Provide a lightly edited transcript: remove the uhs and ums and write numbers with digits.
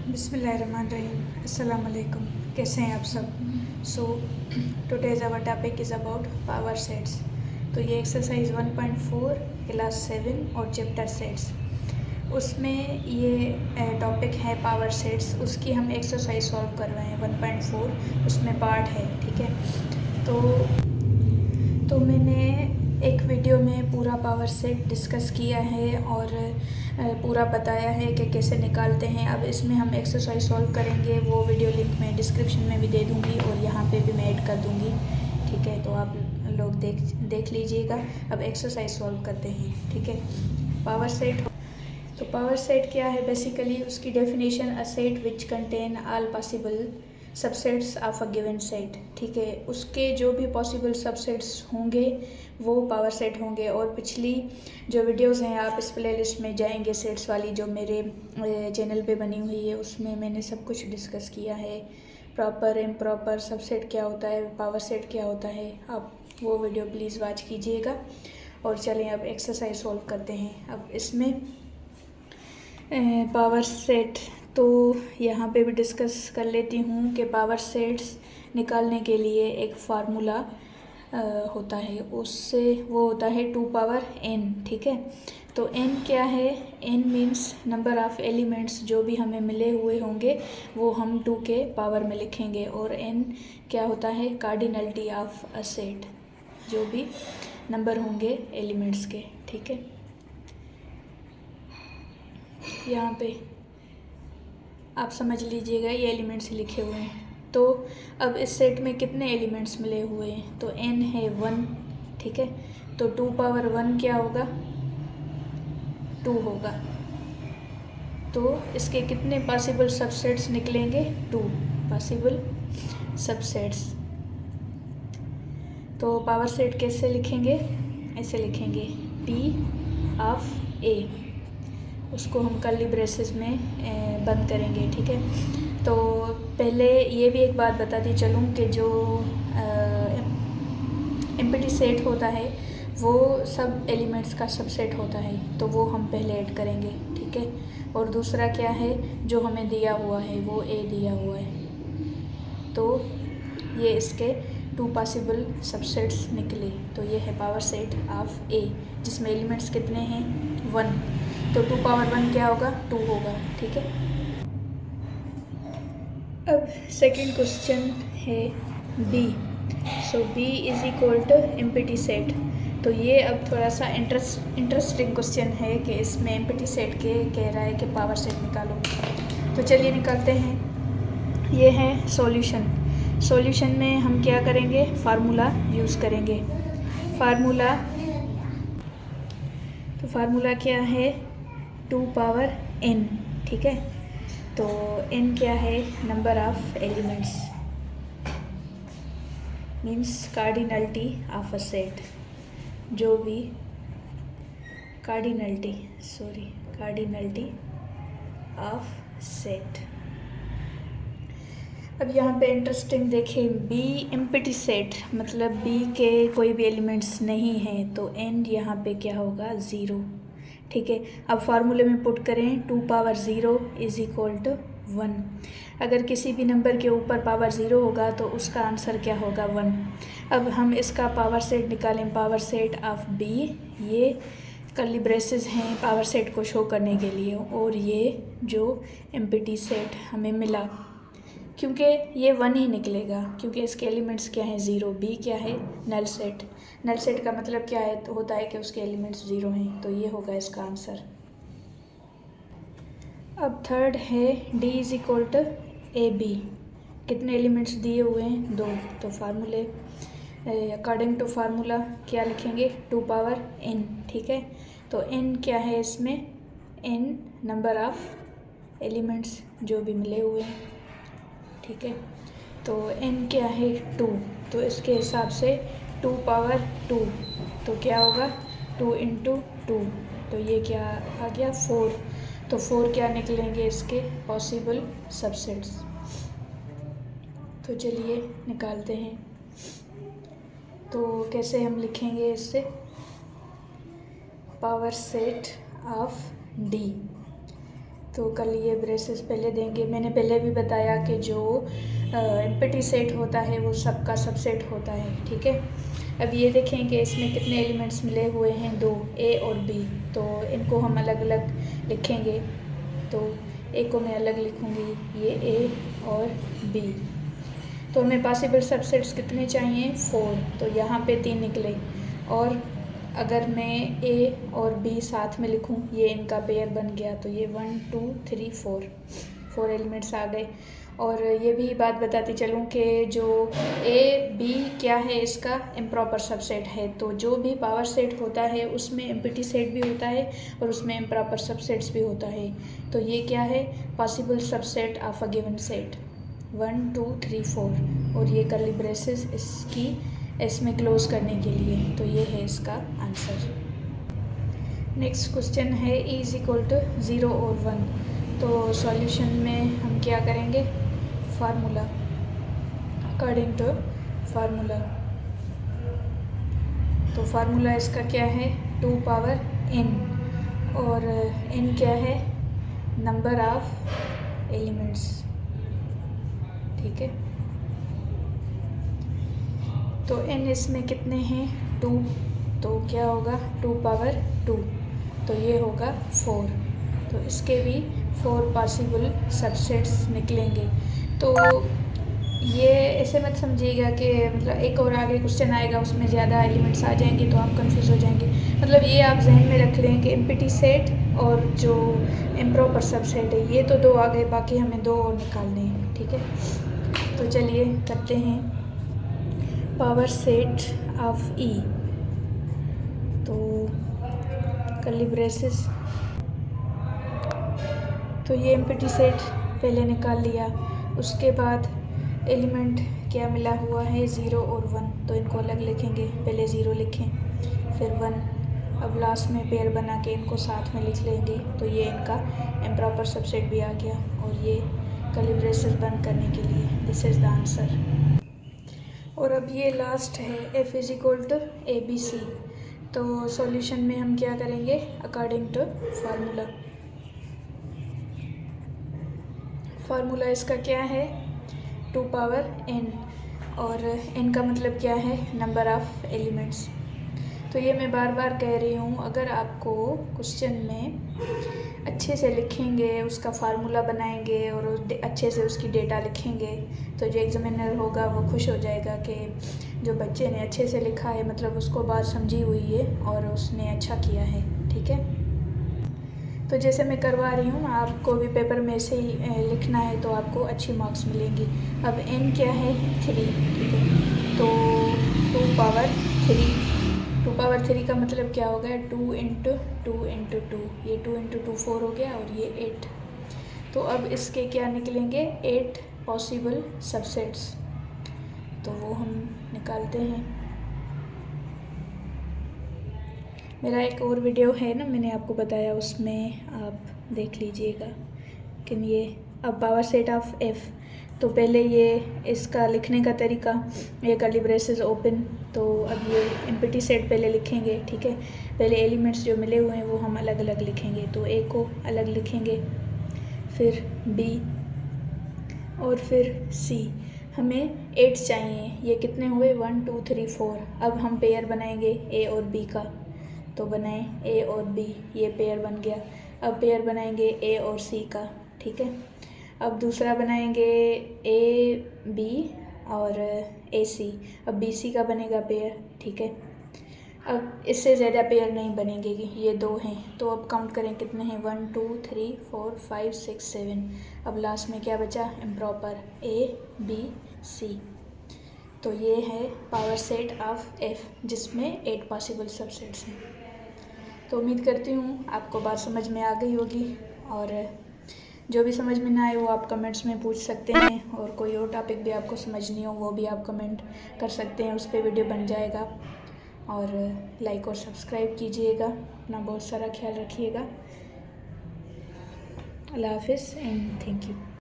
बिस्मिल्लाहिर्रहमानिर्रहीम। अस्सलाम वालेकुम। कैसे हैं आप सब? So today's our topic is about power sets. तो ये एक्सरसाइज 1.4 क्लास 7 और चैप्टर सेट्स, उसमें ये टॉपिक है पावर सेट्स। उसकी हम एक्सरसाइज सॉल्व कर रहे हैं 1.4, उसमें पार्ट है। ठीक है, तो मैंने एक वीडियो में पूरा पावर सेट डिस्कस किया है और पूरा बताया है कि कैसे निकालते हैं। अब इसमें हम एक्सरसाइज सॉल्व करेंगे। वो वीडियो लिंक मैं डिस्क्रिप्शन में भी दे दूँगी और यहाँ पे भी मैं ऐड कर दूँगी। ठीक है, तो आप लोग देख लीजिएगा। अब एक्सरसाइज सॉल्व करते हैं। ठीक है, पावर सेट। तो पावर सेट क्या है? बेसिकली उसकी definition, a set which contain all possible subsets of a given set. ठीक है, उसके जो भी पॉसिबल सबसेट्स होंगे वो पावर सेट होंगे। और पिछली जो वीडियोस हैं, आप इस प्लेलिस्ट में जाएंगे सेट्स वाली जो मेरे चैनल पे बनी हुई है, उसमें मैंने सब कुछ डिस्कस किया है। प्रॉपर इम्प्रॉपर सबसेट क्या होता है, पावर सेट क्या होता है, आप वो वीडियो प्लीज़ वॉच कीजिएगा। और चलें अब एक्सरसाइज सॉल्व करते हैं। अब इसमें पावर सेट तो यहाँ पे भी डिस्कस कर लेती हूँ कि पावर सेट्स निकालने के लिए एक फार्मूला होता है, उससे वो होता है 2 पावर n। ठीक है, तो n क्या है? n means number of elements जो भी हमें मिले हुए होंगे वो हम 2 के पावर में लिखेंगे। और n क्या होता है? कार्डिनलिटी ऑफ अ सेट, जो भी नंबर होंगे एलिमेंट्स के। ठीक है, यहाँ पे आप समझ लीजिएगा, ये एलिमेंट्स लिखे हुए हैं। तो अब इस सेट में कितने एलिमेंट्स मिले हुए हैं? तो n है 1। ठीक है, तो 2 पावर 1 क्या होगा? 2 होगा। तो इसके कितने पॉसिबल सबसेट्स निकलेंगे? 2 पॉसिबल सबसेट्स। तो पावर सेट कैसे लिखेंगे? ऐसे लिखेंगे, P ऑफ A, उसको हम कर्ली ब्रेसेस में बंद करेंगे। ठीक है, तो पहले ये भी एक बात बताती चलूँ कि जो एम्प्टी सेट होता है वो सब एलिमेंट्स का सबसेट होता है, तो वो हम पहले ऐड करेंगे। ठीक है, और दूसरा क्या है? जो हमें दिया हुआ है वो A दिया हुआ है, तो ये इसके 2 पॉसिबल सबसेट्स निकले। तो ये है पावर सेट ऑफ A, जिसमें एलिमेंट्स कितने हैं? 1। तो 2 पावर 1 क्या होगा? 2 होगा। ठीक है, अब सेकंड क्वेश्चन है B। So B is equal to empty set. तो ये अब थोड़ा सा इंटरेस्टिंग क्वेश्चन है कि इसमें एम्प्टी सेट के कह रहा है कि पावर सेट निकालो। तो चलिए निकालते हैं। ये है सॉल्यूशन। सॉल्यूशन में हम क्या करेंगे? फार्मूला यूज़ करेंगे। तो फार्मूला क्या है? 2 पावर n। ठीक है, तो n क्या है? Number of elements, means cardinality of a set, जो भी कार्डिनलिटी ऑफ सेट। अब यहाँ पे इंटरेस्टिंग देखें, B एम्प्टी सेट मतलब B के कोई भी एलिमेंट्स नहीं हैं, तो n यहाँ पे क्या होगा? 0। ठीक है, अब फार्मूले में पुट करें, 2 पावर 0 इज इक्वल टू 1। अगर किसी भी नंबर के ऊपर पावर 0 होगा तो उसका आंसर क्या होगा? 1। अब हम इसका पावर सेट निकालें, पावर सेट ऑफ B। ये कर्ली ब्रेसेस हैं पावर सेट को शो करने के लिए, और ये जो एम्प्टी सेट हमें मिला, क्योंकि ये 1 ही निकलेगा, क्योंकि इसके एलिमेंट्स क्या हैं? 0। B क्या है? Null set. नल सेट का मतलब क्या है? तो होता है कि उसके एलिमेंट्स 0 हैं, तो ये होगा इसका आंसर। अब थर्ड है D is equal to AB। कितने एलिमेंट्स दिए हुए हैं? 2। तो फार्मूले अकॉर्डिंग टू फार्मूला क्या लिखेंगे? 2 पावर n। ठीक है, तो n क्या है इसमें? n नंबर ऑफ एलिमेंट्स जो भी मिले हुए हैं। ठीक है, तो n क्या है? 2। तो इसके हिसाब से 2 पावर 2, तो क्या होगा? 2 इंटू 2, तो ये क्या आ गया? 4। तो 4 क्या निकलेंगे इसके पॉसिबल सबसेट्स? तो चलिए निकालते हैं। तो कैसे हम लिखेंगे इससे? Power set of D। तो कल ये ब्रेसेस पहले देंगे। मैंने पहले भी बताया कि जो एम्प्टी सेट होता है वो सबका सबसेट होता है, ठीक है। अब ये देखें कि इसमें कितने एलिमेंट्स मिले हुए हैं, 2, ए और बी। तो इनको हम अलग अलग लिखेंगे। तो ए को मैं अलग लिखूँगी, ये ए और बी। तो हमें पॉसिबल सबसेट्स कितने चाहिए, 4। तो यहाँ पे 3 निकले। और अगर मैं ए और बी साथ में लिखूँ, ये इनका पेयर बन गया। तो ये 1 2 3 4 एलिमेंट्स आ गए। और ये भी बात बताती चलूँ कि जो ए बी क्या है, इसका इम्प्रॉपर सबसेट है। तो जो भी पावर सेट होता है उसमें एम्प्टी सेट भी होता है और उसमें इम्प्रॉपर सबसेट्स भी होता है। तो ये क्या है, possible subset of a given set 1 2 3 4। और ये कर्ली ब्रेसेस इसकी इसमें क्लोज करने के लिए। तो ये है इसका आंसर। नेक्स्ट क्वेश्चन है e इज इक्वल टू 0 और 1। तो सॉल्यूशन में हम क्या करेंगे, फार्मूला, अकॉर्डिंग टू फार्मूला। तो फार्मूला इसका क्या है, 2 पावर n। और n क्या है, नंबर ऑफ एलिमेंट्स, ठीक है। तो n इसमें कितने हैं, 2। तो क्या होगा, 2 पावर 2। तो ये होगा 4। तो इसके भी 4 पॉसिबल सबसेट्स निकलेंगे। तो ये ऐसे मत समझिएगा कि मतलब एक और आगे क्वेश्चन आएगा उसमें ज़्यादा एलिमेंट्स आ जाएंगे तो आप कंफ्यूज हो जाएंगे। मतलब ये आप जहन में रख लें कि एम्प्टी सेट और जो इम्प्रॉपर सबसेट है, ये तो 2 आ गए, बाकी हमें 2 और निकालने हैं, ठीक है। तो चलिए करते हैं पावर सेट ऑफ ई। तो कर्ली ब्रेसेस, तो ये एम्प्टी सेट पहले निकाल लिया। उसके बाद एलिमेंट क्या मिला हुआ है, 0 और 1। तो इनको अलग लिखेंगे, पहले 0 लिखें फिर 1। अब लास्ट में पेयर बना के इनको साथ में लिख लेंगे। तो ये इनका इम्प्रॉपर सबसेट भी आ गया। और ये कर्ली ब्रेसेस बंद करने के लिए, दिस इज़ द आंसर। और अब ये लास्ट है, f is equal to ABC। तो सॉल्यूशन में हम क्या करेंगे, अकॉर्डिंग टू फार्मूला। फार्मूला इसका क्या है, 2 पावर n। और n का मतलब क्या है, नंबर ऑफ एलिमेंट्स। तो ये मैं बार बार कह रही हूँ, अगर आपको क्वेश्चन में अच्छे से लिखेंगे, उसका फार्मूला बनाएंगे और अच्छे से उसकी डेटा लिखेंगे, तो जो एग्जामिनर होगा वो खुश हो जाएगा कि जो बच्चे ने अच्छे से लिखा है, मतलब उसको बात समझी हुई है और उसने अच्छा किया है, ठीक है। तो जैसे मैं करवा रही हूँ, आपको भी पेपर में ऐसे ही लिखना है तो आपको अच्छी मार्क्स मिलेंगी। अब n क्या है, 3, ठीक है। तो 2 पावर 3, 2 पावर 3 का मतलब क्या हो गया, 2 इंटू 2 इंटू 2। ये 2 इंटू 2 4 हो गया और ये 8। तो अब इसके क्या निकलेंगे, 8 पॉसिबल सबसेट्स। तो वो हम निकालते हैं। मेरा एक और वीडियो है ना, मैंने आपको बताया, उसमें आप देख लीजिएगा कि ये अब पावर सेट ऑफ f। तो पहले ये इसका लिखने का तरीका, ये कर्ली ब्रेसेस ओपन। तो अब ये एम्प्टी सेट पहले लिखेंगे, ठीक है। पहले एलिमेंट्स जो मिले हुए हैं वो हम अलग अलग लिखेंगे। तो a को अलग लिखेंगे, फिर b और फिर c। हमें 8 चाहिए, ये कितने हुए, 1 2 3 4। अब हम पेयर बनाएंगे a और b का। तो बनाएं a और b, ये पेयर बन गया। अब पेयर बनाएंगे a और c का, ठीक है। अब दूसरा बनाएंगे a b और a c। अब b c का बनेगा पेयर, ठीक है। अब इससे ज़्यादा पेयर नहीं बनेंगे, ये 2 हैं। तो अब काउंट करें कितने हैं, 1 2 3 4 5 6 7। अब लास्ट में क्या बचा, इम्प्रॉपर a b c। तो ये है पावर सेट ऑफ f, जिसमें 8 पॉसिबल सबसेट्स हैं। तो उम्मीद करती हूँ आपको बात समझ में आ गई होगी। और जो भी समझ में ना आए वो आप कमेंट्स में पूछ सकते हैं। और कोई और टॉपिक भी आपको समझनी हो वो भी आप कमेंट कर सकते हैं, उस पर वीडियो बन जाएगा। और लाइक और सब्सक्राइब कीजिएगा। अपना बहुत सारा ख्याल रखिएगा। अल्लाह हाफिज़ एंड थैंक यू।